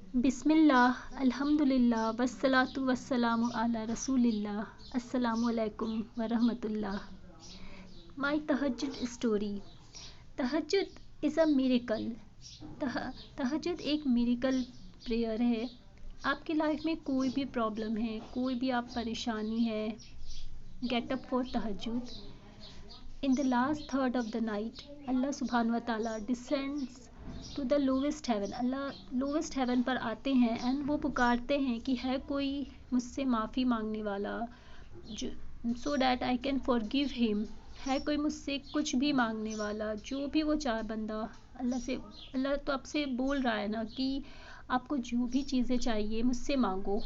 बिस्मिल्लाह अल्हम्दुलिल्लाह वस्सलातु वस्सलामु अला रसूलिल्लाह अस्सलामु अलैकुम व रहमतुल्लाह। माय तहज्जुद स्टोरी। तहज्जुद इज़ अ मिरेकल। तहज्जुद एक मिरेकल प्रेयर है। आपकी लाइफ में कोई भी प्रॉब्लम है, कोई भी आप परेशानी है, गेट अप फॉर तहज्जुद। In the last third of the night अल्लाह सुब्हान व ताला descends to the lowest heaven. अल्लाह लोवेस्ट हेवन पर आते हैं एंड वो पुकारते हैं कि है कोई मुझसे माफ़ी मांगने वाला, जो so that I can forgive him. है कोई मुझसे कुछ भी मांगने वाला, जो भी वो चाहे बंदा अल्लाह से। अल्लाह तो आपसे बोल रहा है ना कि आपको जो भी चीज़ें चाहिए मुझसे मांगो।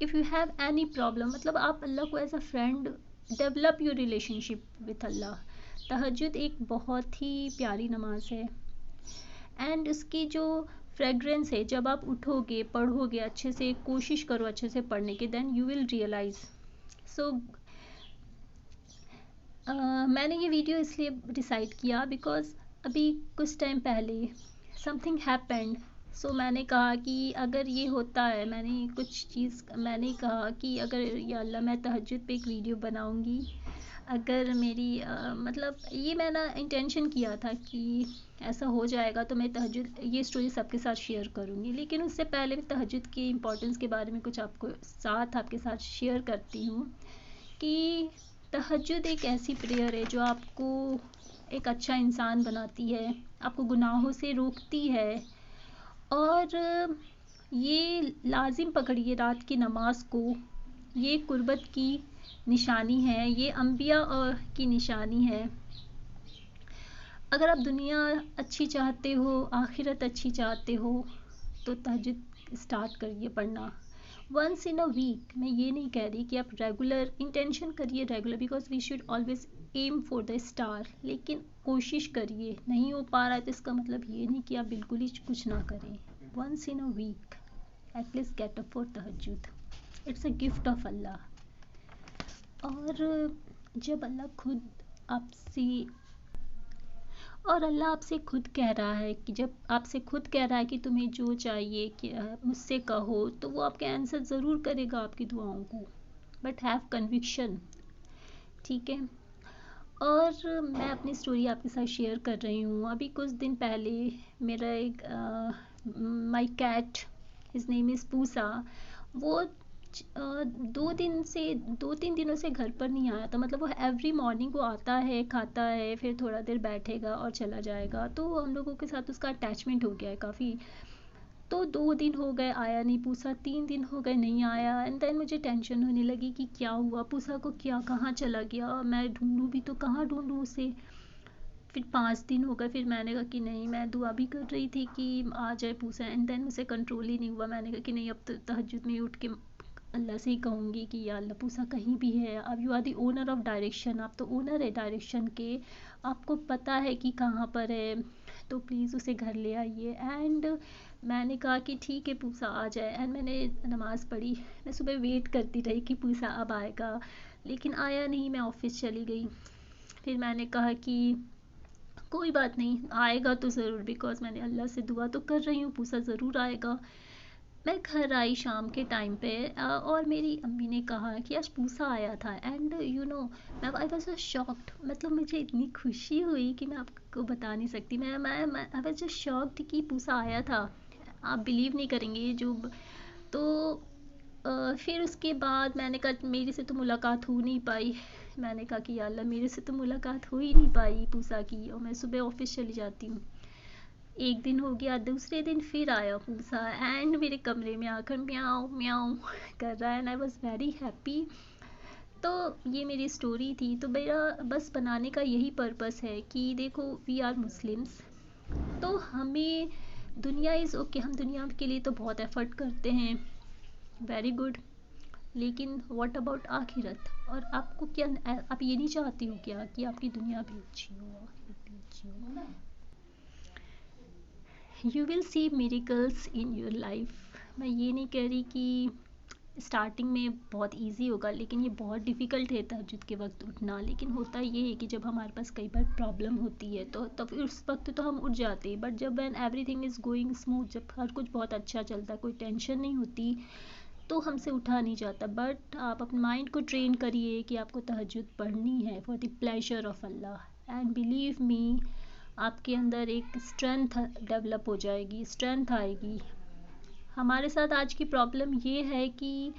If you have any problem, मतलब आप अल्लाह को as a friend develop your relationship with अल्लाह। तहज्जुद एक बहुत ही प्यारी नमाज है एंड उसकी जो फ्रेगरेंस है, जब आप उठोगे पढ़ोगे अच्छे से, कोशिश करो अच्छे से पढ़ने की, देन यू विल रियलाइज। सो मैंने ये वीडियो इसलिए डिसाइड किया बिकॉज अभी कुछ टाइम पहले समथिंग हैपेंड। सो मैंने कहा कि अगर ये होता है, मैंने कहा कि अगर या अल्लाह मैं तहज्जुद पे एक वीडियो बनाऊंगी, अगर मेरी मतलब ये मैंने इंटेंशन किया था कि ऐसा हो जाएगा तो मैं तहज्जुद ये स्टोरी सबके साथ शेयर करूँगी। लेकिन उससे पहले मैं तहज्जुद की इम्पोर्टेंस के बारे में कुछ आपके साथ शेयर करती हूँ कि तहज्जुद एक ऐसी प्रेयर है जो आपको एक अच्छा इंसान बनाती है, आपको गुनाहों से रोकती है। और ये लाजिम पकड़िए रात की नमाज को, ये कुर्बत की निशानी है, ये अम्बिया की निशानी है। अगर आप दुनिया अच्छी चाहते हो, आखिरत अच्छी चाहते हो, तो तहज्जुद स्टार्ट करिए पढ़ना वंस इन अ वीक। मैं ये नहीं कह रही कि आप रेगुलर इंटेंशन करिए regular, because we should always aim for the star. लेकिन कोशिश करिए, नहीं हो पा रहा है तो इसका मतलब ये नहीं कि आप बिल्कुल ही कुछ ना करें। Once in a week at least get up for तहज्जुद। इट्स अ गिफ्ट ऑफ अल्लाह। और जब अल्लाह खुद आपसे और अल्लाह आपसे खुद कह रहा है कि जब आपसे खुद कह रहा है कि तुम्हें जो चाहिए कि मुझसे कहो, तो वो आपके आंसर ज़रूर करेगा आपकी दुआओं को, बट हैव कन्विक्शन। ठीक है। और मैं अपनी स्टोरी आपके साथ शेयर कर रही हूँ। अभी कुछ दिन पहले मेरा एक my cat, his name is Pusa, वो 2 3 दिनों से घर पर नहीं आया था। मतलब वो एवरी मॉर्निंग वो आता है, खाता है, फिर थोड़ा देर बैठेगा और चला जाएगा। तो हम लोगों के साथ उसका अटैचमेंट हो गया है काफ़ी। तो 2 दिन हो गए आया नहीं पूसा, 3 दिन हो गए नहीं आया। एंड देन मुझे टेंशन होने लगी कि क्या हुआ पूसा को, क्या कहाँ चला गया, मैं ढूंढूं भी तो कहाँ ढूंढूं उसे। फिर 5 दिन हो गए, फिर मैंने कहा कि नहीं, मैं दुआ भी कर रही थी कि आ जाए पूसा। एंड देन मुझे कंट्रोल ही नहीं हुआ। मैंने कहा कि नहीं, अब तो तहज्जुद में उठ के अल्लाह से ही कहूँगी कि या अल्लाह पूसा कहीं भी है। अब you are the owner of direction, आप तो ओनर है डायरेक्शन के, आपको पता है कि कहाँ पर है, तो प्लीज़ उसे घर ले आइए। एंड मैंने कहा कि ठीक है पूसा आ जाए। एंड मैंने नमाज़ पढ़ी, मैं सुबह वेट करती रही कि पूसा अब आएगा, लेकिन आया नहीं। मैं ऑफिस चली गई। फिर मैंने कहा कि कोई बात नहीं, आएगा तो ज़रूर, बिकॉज़ मैंने अल्लाह से दुआ तो कर रही हूँ, पूसा ज़रूर आएगा। मैं घर आई शाम के टाइम पे और मेरी अम्मी ने कहा कि आज पूसा आया था। एंड यू नो, मैं आई वाज जस्ट शॉक्ड। मतलब मुझे इतनी खुशी हुई कि मैं आपको बता नहीं सकती। मैं आई वाज जस्ट शॉक्ड कि पूसा आया था। आप बिलीव नहीं करेंगे जो तो फिर उसके बाद मैंने कहा मेरे से तो मुलाकात हो नहीं पाई। मैंने कहा कि या अल्लाह मेरे से तो मुलाकात हो ही नहीं पाई पूसा की, और मैं सुबह ऑफिस चली जाती हूँ। एक दिन हो गया, दूसरे दिन फिर आया पूसा एंड मेरे कमरे में आकर म्याऊं म्याऊं कर रहा है and I was very happy. तो ये मेरी स्टोरी थी। तो मेरा बस बनाने का यही पर्पस है कि देखो, वी आर मुस्लिम्स, तो हमें दुनिया इज़ ओके, हम दुनिया के लिए तो बहुत एफर्ट करते हैं, वेरी गुड। लेकिन व्हाट अबाउट आखिरत? और आपको क्या, आप ये नहीं चाहती हो क्या कि आपकी दुनिया भी अच्छी हो, आखिरत भी अच्छी हो? You will see miracles in your life. मैं ये नहीं कह रही कि स्टार्टिंग में बहुत इजी होगा, लेकिन ये बहुत डिफ़िकल्ट है तहज्जुद के वक्त उठना। लेकिन होता ये है कि जब हमारे पास कई बार प्रॉब्लम होती है तो तब उस वक्त तो हम उठ जाते हैं, बट जब when everything is going smooth, जब हर कुछ बहुत अच्छा चलता है, कोई टेंशन नहीं होती, तो हमसे उठा नहीं जाता। बट आप अपने माइंड को ट्रेन करिए कि आपको तहज्जुद पढ़नी है for the pleasure of Allah, and believe me, आपके अंदर एक स्ट्रेंथ डेवलप हो जाएगी, स्ट्रेंथ आएगी। हमारे साथ आज की प्रॉब्लम ये है कि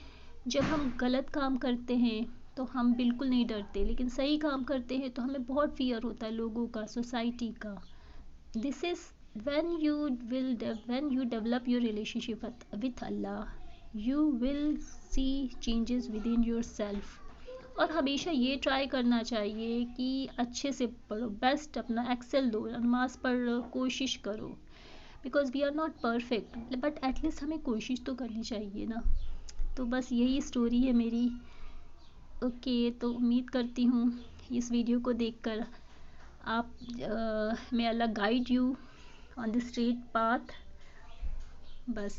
जब हम गलत काम करते हैं तो हम बिल्कुल नहीं डरते, लेकिन सही काम करते हैं तो हमें बहुत फियर होता है लोगों का, सोसाइटी का। This is when you develop your relationship with Allah, you will see changes within yourself। और हमेशा ये ट्राई करना चाहिए कि अच्छे से पढ़ो, बेस्ट अपना एक्सेल दो, नमाज पढ़ लो, कोशिश करो, because we are not perfect, but at least हमें कोशिश तो करनी चाहिए ना। तो बस यही स्टोरी है मेरी। ओके, तो उम्मीद करती हूँ इस वीडियो को देखकर आप मे अल्लाह guide you on the straight path. बस